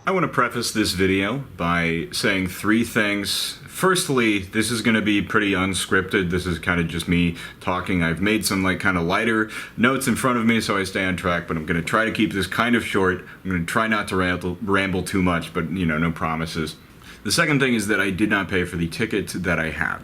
I want to preface this video by saying three things. Firstly, this is going to be pretty unscripted. This is kind of just me talking. I've made some kind of lighter notes in front of me so I stay on track, but I'm going to try to keep this kind of short. I'm going to try not to ramble too much, but no promises. The second thing is that I did not pay for the ticket that I had.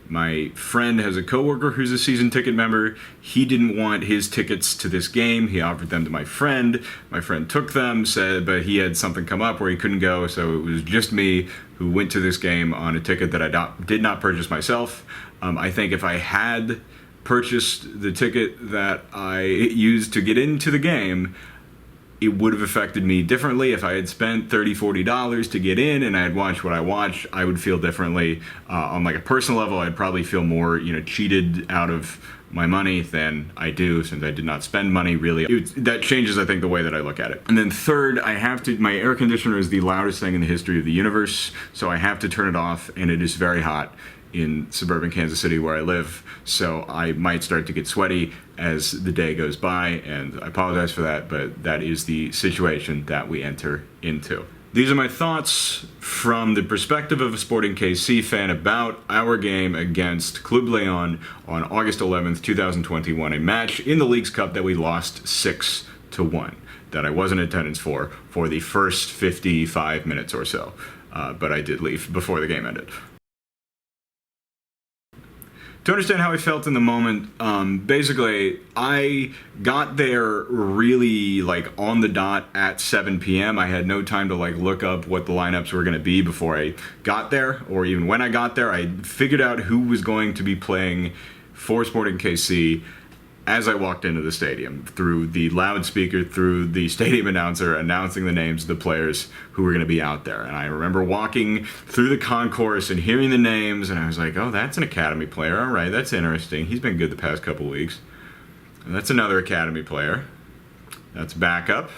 My friend has a coworker who's a season ticket member. He didn't want his tickets to this game. He offered them to my friend. My friend took them, but he had something come up where he couldn't go, so it was just me who went to this game on a ticket that I did not purchase myself. I think if I had purchased the ticket that I used to get into the game, it would have affected me differently. If I had spent $30, $40 to get in and I had watched what I watched, I would feel differently. On a personal level, I'd probably feel more, cheated out of my money than I do, since I did not spend money really. That changes, I think, the way that I look at it. And then third, my air conditioner is the loudest thing in the history of the universe, so I have to turn it off, and it is very hot in suburban Kansas City where I live, so I might start to get sweaty as the day goes by, and I apologize for that, but that is the situation that we enter into. These are my thoughts from the perspective of a Sporting KC fan about our game against Club Leon on August 11th, 2021, a match in the Leagues Cup that we lost 6-1, that I was in attendance for the first 55 minutes or so, but I did leave before the game ended. To understand how I felt in the moment, basically, I got there really on the dot at 7 p.m. I had no time to look up what the lineups were going to be before I got there, or even when I got there. I figured out who was going to be playing for Sporting KC as I walked into the stadium, through the loudspeaker, through the stadium announcer announcing the names of the players who were going to be out there. And I remember walking through the concourse and hearing the names, and I was like, oh, that's an academy player. All right, that's interesting. He's been good the past couple weeks. And that's another academy player. That's backup.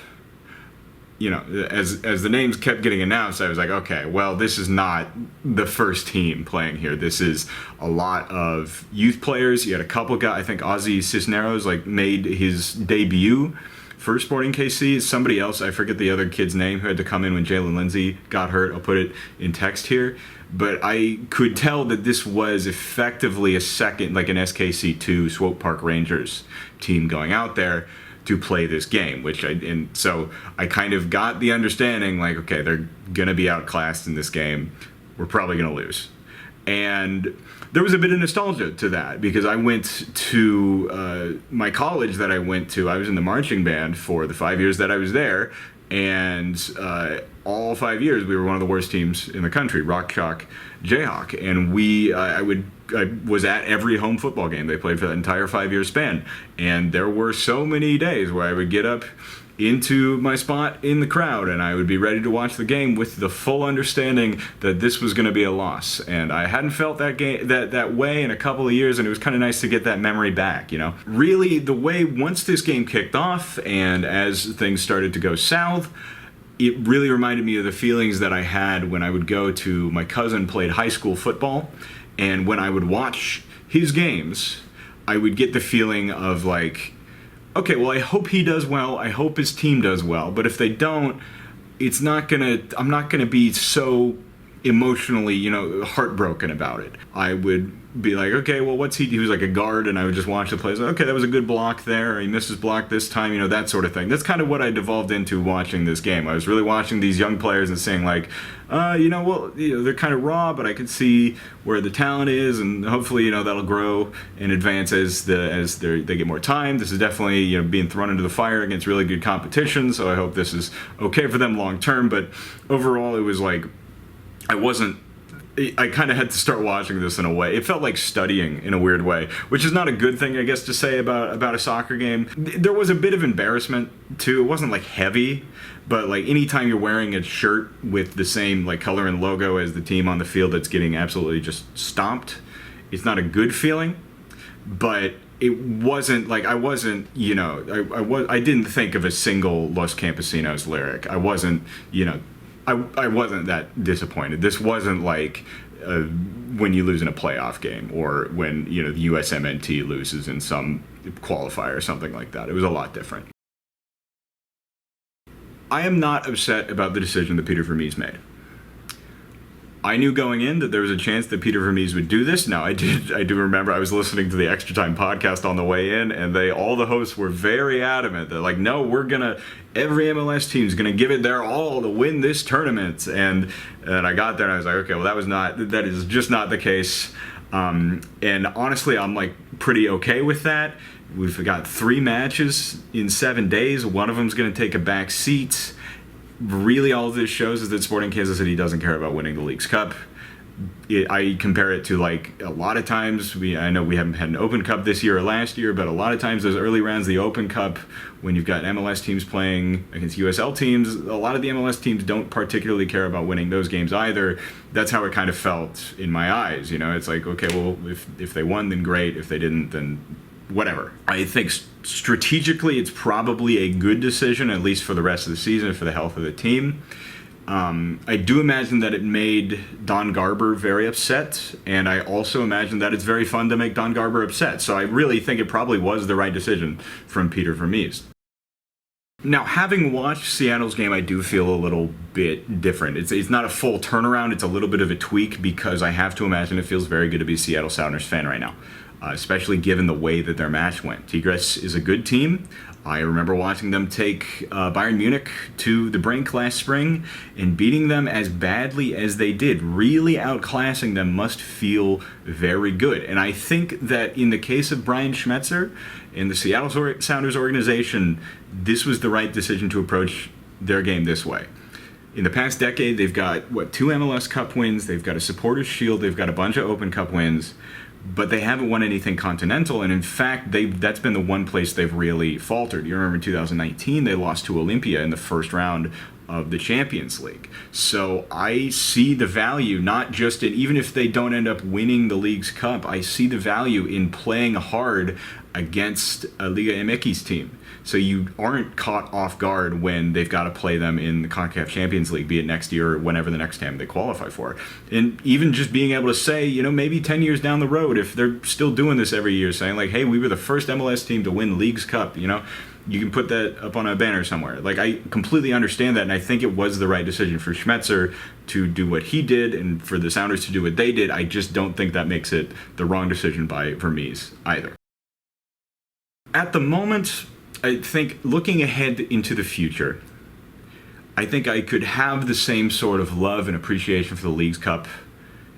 As the names kept getting announced, I was like, okay, well, this is not the first team playing here. This is a lot of youth players. You had a couple guys. I think Ozzy Cisneros made his debut for Sporting KC. Somebody else, I forget the other kid's name, who had to come in when Jalen Lindsay got hurt. I'll put it in text here. But I could tell that this was effectively a second, an SKC2 Swope Park Rangers team going out there to play this game, so I kind of got the understanding, okay, they're gonna be outclassed in this game. We're probably gonna lose. And there was a bit of nostalgia to that, because I went to my college that I went to. I was in the marching band for the 5 years that I was there, and all 5 years we were one of the worst teams in the country, Rock Chalk Jayhawk, and I was at every home football game they played for that entire 5-year span. And there were so many days where I would get up into my spot in the crowd and I would be ready to watch the game with the full understanding that this was going to be a loss. And I hadn't felt that way in a couple of years, and it was kind of nice to get that memory back, Really, the way once this game kicked off and as things started to go south, it really reminded me of the feelings that I had when I would go to, my cousin played high school football, and when I would watch his games, I would get the feeling of okay, well, I hope he does well, I hope his team does well, but if they don't, I'm not gonna be so emotionally, heartbroken about it. I would be like, okay, well, he was a guard, and I would just watch the plays. Okay, that was a good block there, or he missed his block this time, that sort of thing. That's kind of what I devolved into watching this game. I was really watching these young players and saying they're kind of raw, but I could see where the talent is, and hopefully, that'll grow and advance as they get more time. This is definitely, being thrown into the fire against really good competition, so I hope this is okay for them long term. But overall, it was I kind of had to start watching this in a way. It felt like studying in a weird way, which is not a good thing, I guess, to say about a soccer game. There was a bit of embarrassment, too. It wasn't, heavy, but, anytime you're wearing a shirt with the same, color and logo as the team on the field that's getting absolutely just stomped, it's not a good feeling. But it wasn't, I didn't think of a single Los Campesinos lyric. I wasn't, I wasn't that disappointed. This wasn't when you lose in a playoff game, or when the USMNT loses in some qualifier or something like that. It was a lot different. I am not upset about the decision that Peter Vermees made. I knew going in that there was a chance that Peter Vermees would do this. Now, I do remember I was listening to the Extra Time podcast on the way in, and all the hosts were very adamant. They're like, no, every MLS team's gonna give it their all to win this tournament. And I got there and I was like, okay, well, that is just not the case. And honestly, I'm like pretty okay with that. We've got 3 matches in 7 days. One of them's gonna take a back seat. Really, all of this shows is that Sporting Kansas City doesn't care about winning the Leagues Cup. I compare it to, like, a lot of times, I know we haven't had an Open Cup this year or last year, but a lot of times those early rounds of the Open Cup, when you've got MLS teams playing against USL teams, a lot of the MLS teams don't particularly care about winning those games either. That's how it kind of felt in my eyes. It's like, okay, well, if they won, then great. If they didn't, then whatever. I think strategically it's probably a good decision, at least for the rest of the season, for the health of the team. I do imagine that it made Don Garber very upset, and I also imagine that it's very fun to make Don Garber upset. So I really think it probably was the right decision from Peter Vermees. Now, having watched Seattle's game, I do feel a little bit different. It's not a full turnaround, it's a little bit of a tweak, because I have to imagine it feels very good to be a Seattle Sounders fan right now. Especially given the way that their match went. Tigres is a good team. I remember watching them take Bayern Munich to the brink last spring and beating them as badly as they did. Really outclassing them must feel very good. And I think that in the case of Brian Schmetzer and the Seattle Sounders organization, this was the right decision to approach their game this way. In the past decade, they've got, 2 MLS Cup wins, they've got a Supporters' Shield, they've got a bunch of Open Cup wins, but they haven't won anything continental, and in fact, that's been the one place they've really faltered. You remember in 2019, they lost to Olympia in the first round of the Champions League. So I see the value, not just in, even if they don't end up winning the Leagues Cup, I see the value in playing hard against a Liga MX team. So you aren't caught off guard when they've got to play them in the CONCACAF Champions League, be it next year or whenever the next time they qualify for. And even just being able to say, maybe 10 years down the road, if they're still doing this every year, saying like, hey, we were the first MLS team to win Leagues Cup, you can put that up on a banner somewhere. Like, I completely understand that, and I think it was the right decision for Schmetzer to do what he did and for the Sounders to do what they did. I just don't think that makes it the wrong decision by Vermees either. At the moment, I think looking ahead into the future, I think I could have the same sort of love and appreciation for the Leagues Cup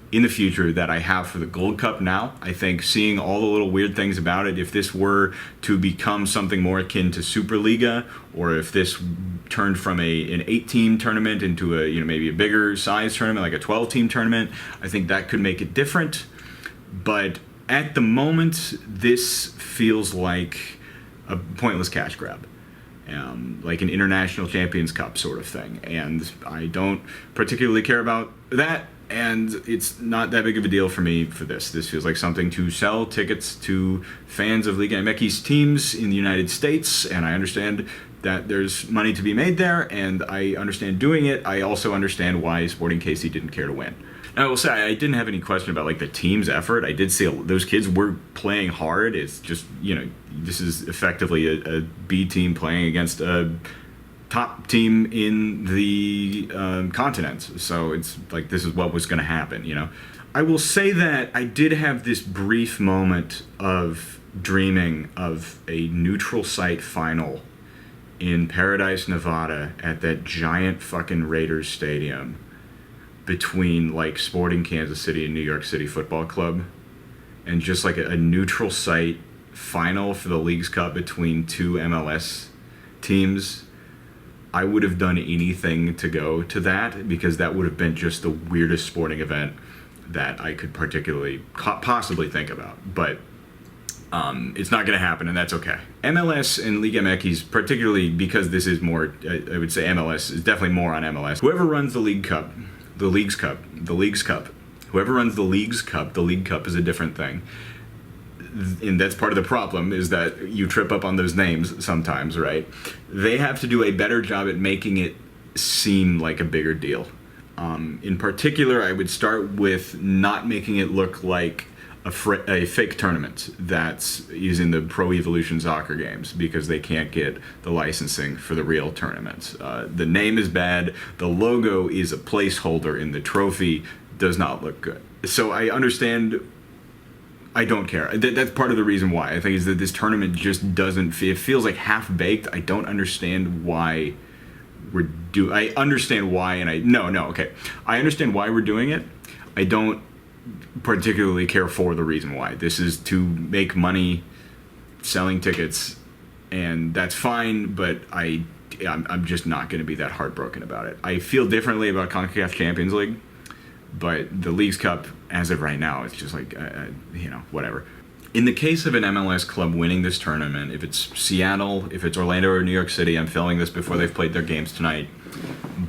in the future that I have for the Gold Cup now. I think seeing all the little weird things about it, if this were to become something more akin to Superliga, or if this turned from an 8-team tournament into maybe a bigger size tournament, like a 12-team tournament, I think that could make it different. But at the moment, this feels like a pointless cash grab, like an International Champions Cup sort of thing. And I don't particularly care about that, and it's not that big of a deal for me for this. This feels like something to sell tickets to fans of Liga MX teams in the United States, and I understand that there's money to be made there, and I understand doing it. I also understand why Sporting KC didn't care to win. I will say I didn't have any question about like the team's effort. I did see those kids were playing hard. It's just, this is effectively a B team playing against a top team in the continent. So it's like this is what was going to happen, I will say that I did have this brief moment of dreaming of a neutral site final in Paradise, Nevada at that giant fucking Raiders stadium between like Sporting Kansas City and New York City Football Club, and just like a neutral site final for the Leagues Cup between 2 MLS teams. I would have done anything to go to that, because that would have been just the weirdest sporting event that I could particularly possibly think about. But it's not going to happen, and that's okay. MLS and Liga MX, particularly because this is more, I would say MLS is definitely more on MLS. Whoever runs the Leagues Cup, whoever runs the Leagues Cup, the League Cup is a different thing. And that's part of the problem, is that you trip up on those names sometimes, right? They have to do a better job at making it seem like a bigger deal. In particular, I would start with not making it look like a fake tournament that's using the Pro Evolution Soccer games because they can't get the licensing for the real tournaments. The name is bad. The logo is a placeholder in the trophy. Does not look good. So I understand. I don't care. That's part of the reason why. I think is that this tournament just doesn't. It feels like half baked. I don't understand why I understand why, and okay. I understand why we're doing it. I don't particularly care for the reason why. This is to make money selling tickets, and that's fine, but I'm just not going to be that heartbroken about it. I feel differently about CONCACAF Champions League, but the Leagues Cup, as of right now, it's just like, whatever. In the case of an MLS club winning this tournament, if it's Seattle, if it's Orlando or New York City, I'm filming this before they've played their games tonight,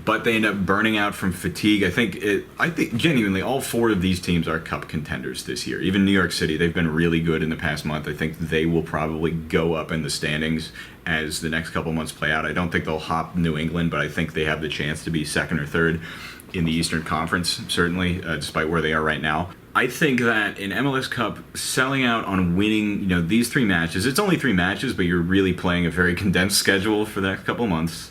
but they end up burning out from fatigue. I think genuinely all four of these teams are cup contenders this year. Even New York City, they've been really good in the past month. I think they will probably go up in the standings as the next couple months play out. I don't think they'll hop New England, but I think they have the chance to be second or third in the Eastern Conference, certainly, despite where they are right now. I think that in MLS Cup, selling out on winning, these three matches, it's only three matches, but you're really playing a very condensed schedule for the next couple months.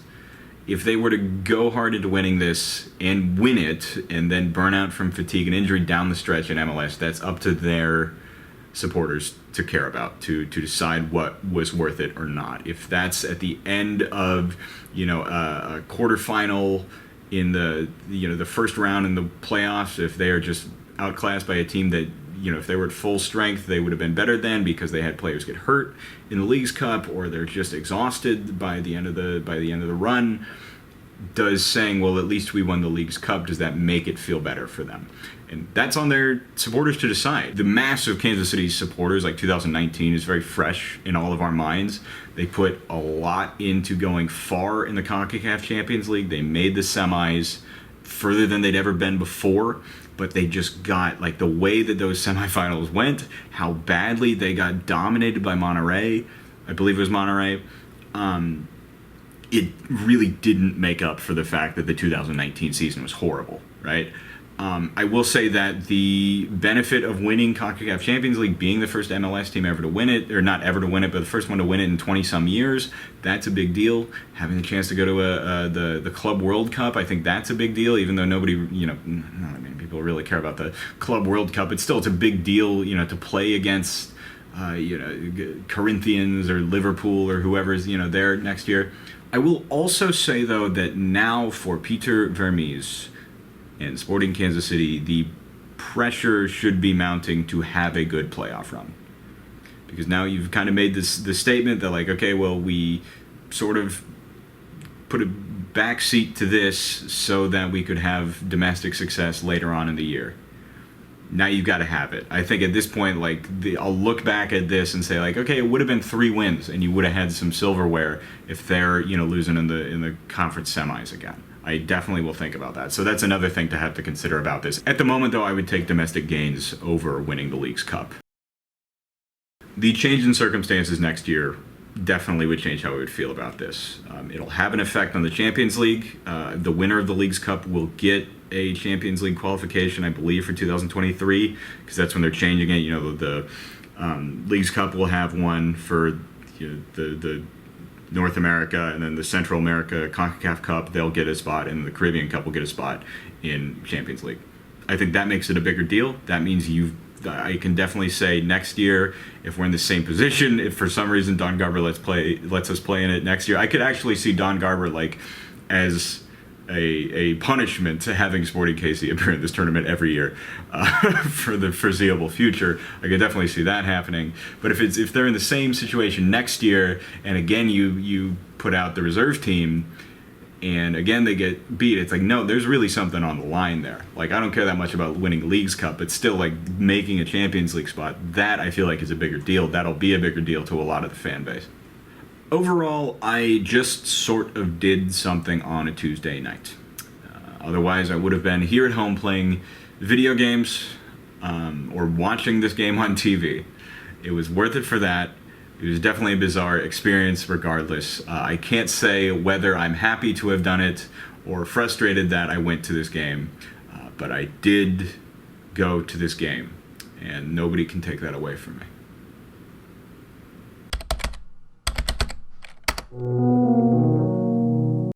If they were to go hard into winning this and win it and then burn out from fatigue and injury down the stretch in MLS, that's up to their supporters to care about, to decide what was worth it or not. If that's at the end of, a quarterfinal in the first round in the playoffs, if they are just outclassed by a team that, if they were at full strength, they would have been better than because they had players get hurt in the Leagues Cup, or they're just exhausted by the end of the run. Does saying, well, at least we won the Leagues Cup, does that make it feel better for them? And that's on their supporters to decide. The mass of Kansas City supporters, like 2019, is very fresh in all of our minds. They put a lot into going far in the CONCACAF Champions League. They made the semis further than they'd ever been before, but they just got, like, the way that those semifinals went, how badly they got dominated by Monterrey, I believe it was Monterrey, it really didn't make up for the fact that the 2019 season was horrible, right? I will say that the benefit of winning CONCACAF Champions League, being the first MLS team ever to win it, or not ever to win it, but the first one to win it in 20-some years, that's a big deal. Having the chance to go to the Club World Cup, I think that's a big deal, even though nobody, not many people really care about the Club World Cup. It's a big deal, to play against, Corinthians or Liverpool or whoever's, there next year. I will also say, though, that now for Peter Vermes and Sporting Kansas City, the pressure should be mounting to have a good playoff run. Because now you've kind of made this statement that, like, okay, well, we sort of put a backseat to this so that we could have domestic success later on in the year. Now you've got to have it. I think at this point, I'll look back at this and say, like, okay, it would have been 3 wins, and you would have had some silverware if they're, losing in the conference semis again. I definitely will think about that. So that's another thing to have to consider about this. At the moment, though, I would take domestic gains over winning the Leagues Cup. The change in circumstances next year definitely would change how I would feel about this. It'll have an effect on the Champions League. The winner of the Leagues Cup will get a Champions League qualification, I believe, for 2023, because that's when they're changing it. The Leagues Cup will have one for the North America, and then the Central America CONCACAF Cup, they'll get a spot, and the Caribbean Cup will get a spot in Champions League. I think that makes it a bigger deal. That means I can definitely say next year, if we're in the same position, if for some reason Don Garber lets us play in it next year, I could actually see Don Garber as a punishment to having Sporting KC appear in this tournament every year for the foreseeable future. I could definitely see that happening. But if they're in the same situation next year, and again you put out the reserve team, and again they get beat, it's like, no, there's really something on the line there. I don't care that much about winning Leagues Cup, but still, making a Champions League spot, that I feel like is a bigger deal. That'll be a bigger deal to a lot of the fan base. Overall, I just sort of did something on a Tuesday night. Otherwise, I would have been here at home playing video games or watching this game on TV. It was worth it for that. It was definitely a bizarre experience regardless. I can't say whether I'm happy to have done it or frustrated that I went to this game, but I did go to this game. and nobody can take that away from me.